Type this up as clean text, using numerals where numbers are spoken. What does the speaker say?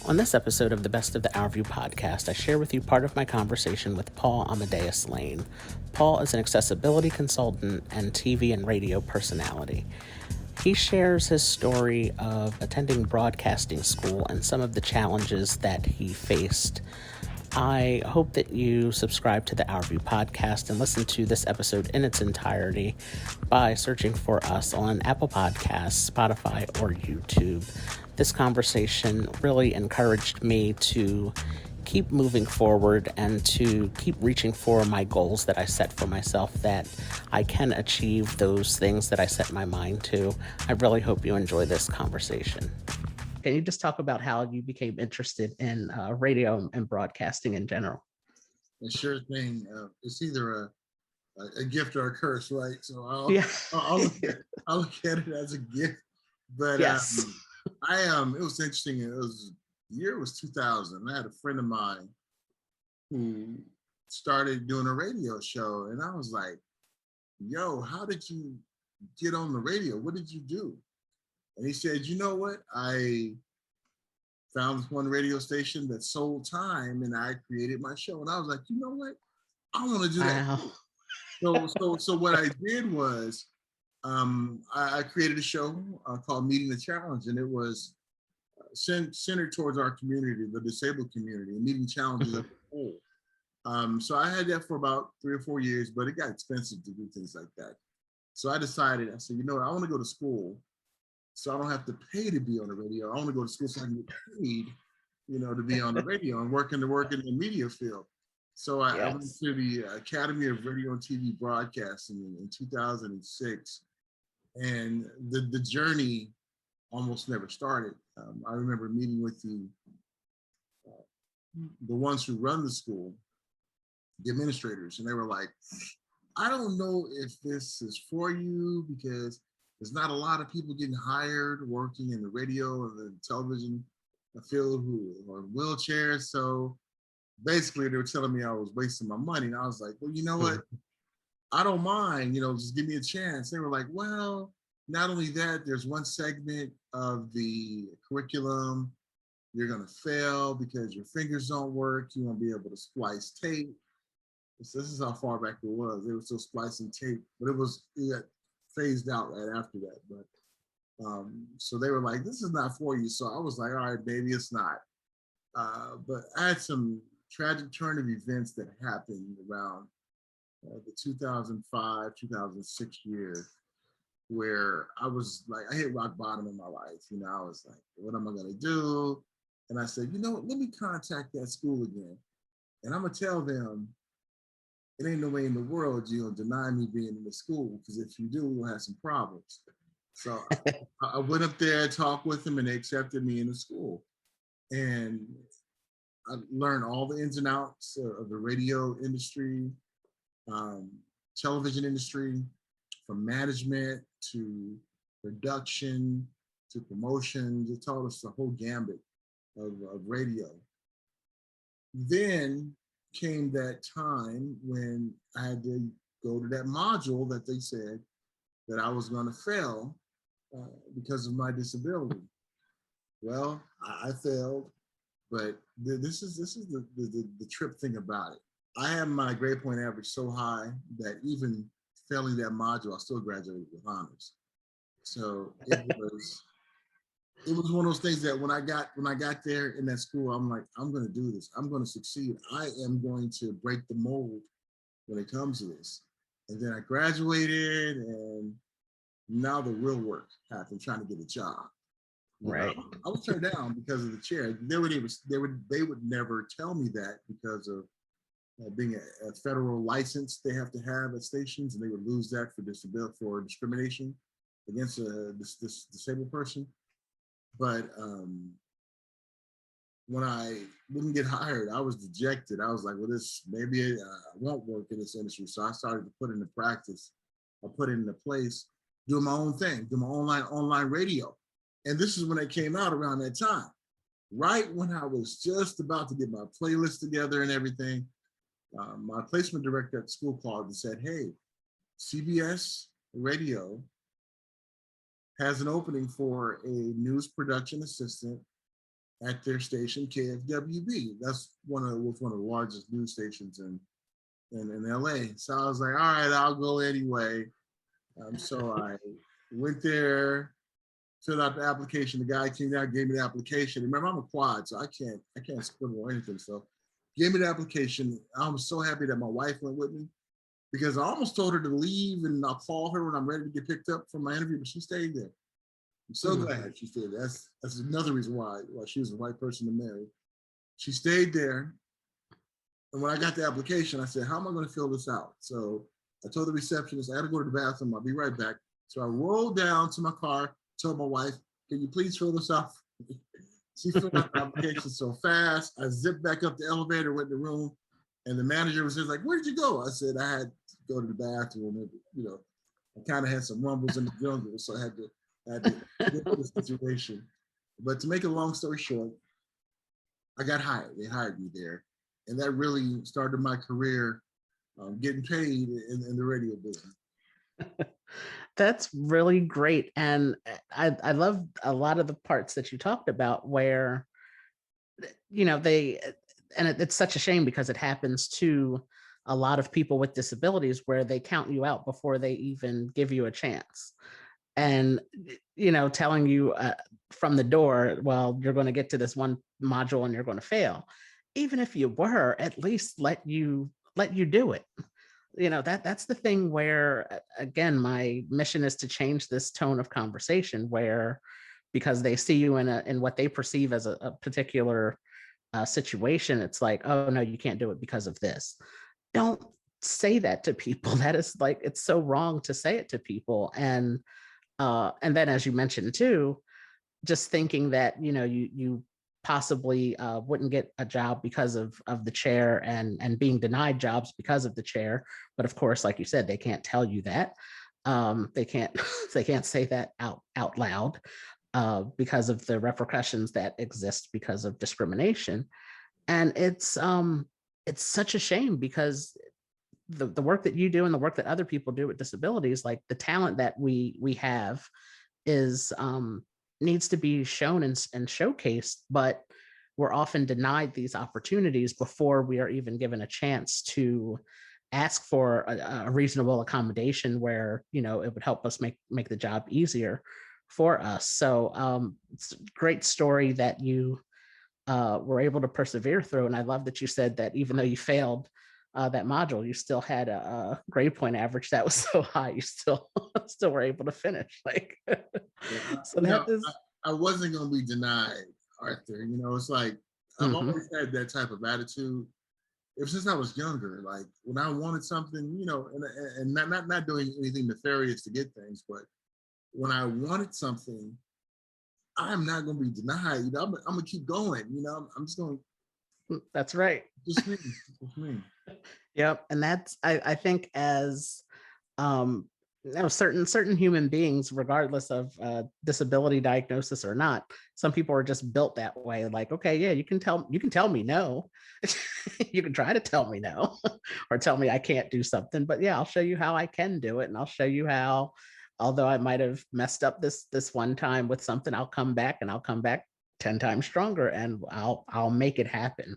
On this episode of the Best of the OurView podcast, I share with you part of my conversation with Paul Amadeus Lane. Paul is an accessibility consultant and TV and radio personality. He shares his story of attending broadcasting school and some of the challenges that he faced. I hope that you subscribe to the OurView podcast and listen to this episode in its entirety by searching for us on Apple Podcasts, Spotify, or YouTube. This conversation really encouraged me to keep moving forward and to keep reaching for my goals that I set for myself, that I can achieve those things that I set my mind to. I really hope you enjoy this conversation. Can you just talk about how you became interested in radio and broadcasting in general? A sure thing. It's either a gift or a curse, right? So I'll look at it as a gift. But yes. It was interesting. The year was 2000. I had a friend of mine who started doing a radio show, and I was like, "Yo, how did you get on the radio? What did you do?" And he said, "You know what? I found this one radio station that sold time, and I created my show." And I was like, "You know what? I want to do that." So what I did was I created a show called Meeting the Challenge, and it was centered towards our community, the disabled community, and meeting challenges as a whole. So I had that for about 3 or 4 years, but it got expensive to do things like that. So I said, you know what? I want to go to school so I don't have to pay to be on the radio. I want to go to school so I can get paid, to be on the radio and work in the media field. So I went to the Academy of Radio and TV Broadcasting in 2006, and the journey almost never started. I remember meeting with the ones who run the school, the administrators, and they were like, "I don't know if this is for you because there's not a lot of people getting hired working in the radio and the television field who are in wheelchairs." So basically they were telling me I was wasting my money. And I was like, "Well, you know what? I don't mind, just give me a chance." They were like, "Well, not only that, there's one segment of the curriculum you're going to fail because your fingers don't work. You won't be able to splice tape." So this is how far back it was. They were still splicing tape, but it got phased out right after that. But so they were like, "This is not for you." So I was like, "All right, maybe it's not." But I had some tragic turn of events that happened around the 2005, 2006 year, where I was like, I hit rock bottom in my life. I was like, "What am I going to do?" And I said, "You know what? Let me contact that school again. And I'm going to tell them it ain't no way in the world you're going to deny me being in the school, because if you do, we'll have some problems." So I went up there, talked with them, and they accepted me in the school. And I learned all the ins and outs of the radio industry, television industry, from management to production to promotions. It taught us the whole gambit of radio. Then came that time when I had to go to that module that they said that I was going to fail because of my disability. Well, I failed, but this is the trip thing about it. I had my grade point average so high that even failing that module, I still graduated with honors. So it was one of those things that when I got there in that school, I'm like, I'm going to do this. I'm going to succeed. I am going to break the mold when it comes to this. And then I graduated, and now the real work happened, trying to get a job. Right. I was turned down because of the chair. They would never tell me that because of being a federal license they have to have at stations, and they would lose that for discrimination against this disabled person. But when I didn't get hired, I was dejected. I was like, "Well, maybe I won't work in this industry." So I started to put into practice, I put it into place, doing my own thing, doing my online radio. And this is when it came out around that time, right when I was just about to get my playlist together and everything. My placement director at the school called and said, "Hey, CBS Radio has an opening for a news production assistant at their station, KFWB. That's one of the largest news stations in LA. So I was like, all right, I'll go anyway. So I went there, filled out the application. The guy came down, gave me the application. Remember, I'm a quad, so I can't scribble or anything. So gave me the application. I was so happy that my wife went with me because I almost told her to leave and I'll call her when I'm ready to get picked up from my interview, but she stayed there. I'm so glad she stayed there. That's another reason why she was the right person to marry. She stayed there. And when I got the application, I said, how am I going to fill this out? So I told the receptionist, I had to go to the bathroom. I'll be right back. So I rolled down to my car, told my wife, can you please fill this out? She filled out the application so fast. I zipped back up the elevator, went in the room, and the manager was just like, where did you go? I said, I had to go to the bathroom. And, I kind of had some rumbles in the jungle, so I had to get to the situation. But to make a long story short, I got hired. They hired me there. And that really started my career getting paid in the radio business. That's really great. And I love a lot of the parts that you talked about where, it's such a shame because it happens to a lot of people with disabilities where they count you out before they even give you a chance. And, telling you from the door, well, you're going to get to this one module and you're going to fail. Even if you were, at least let you do it. That's the thing where, again, my mission is to change this tone of conversation where, because they see you in what they perceive as a particular situation, it's like, oh no, you can't do it because of this. Don't say that to people. That is like, it's so wrong to say it to people. And then, as you mentioned too, just thinking that you possibly wouldn't get a job because of the chair and being denied jobs because of the chair. But of course, like you said, they can't tell you that. They can't they can't say that out loud because of the repercussions that exist because of discrimination. And it's such a shame because the work that you do and the work that other people do with disabilities, like the talent that we have is needs to be shown and showcased, but we're often denied these opportunities before we are even given a chance to ask for a reasonable accommodation where it would help us make the job easier for us. So it's a great story that you were able to persevere through. And I love that you said that even though you failed that module, you still had a grade point average that was so high, you still were able to finish. Like, so that is. I wasn't going to be denied, Arthur. It's like I've always had that type of attitude. Ever since I was younger, like when I wanted something, and not doing anything nefarious to get things, but when I wanted something, I'm not going to be denied. I'm going to keep going. I'm just going. That's right. Just me. Yep. And that's, I think, as certain human beings, regardless of disability diagnosis or not, some people are just built that way. Like, okay, yeah, you can tell me no. You can try to tell me no or tell me I can't do something, but yeah, I'll show you how I can do it. And I'll show you how, although I might have messed up this one time with something, I'll come back 10 times stronger and I'll make it happen.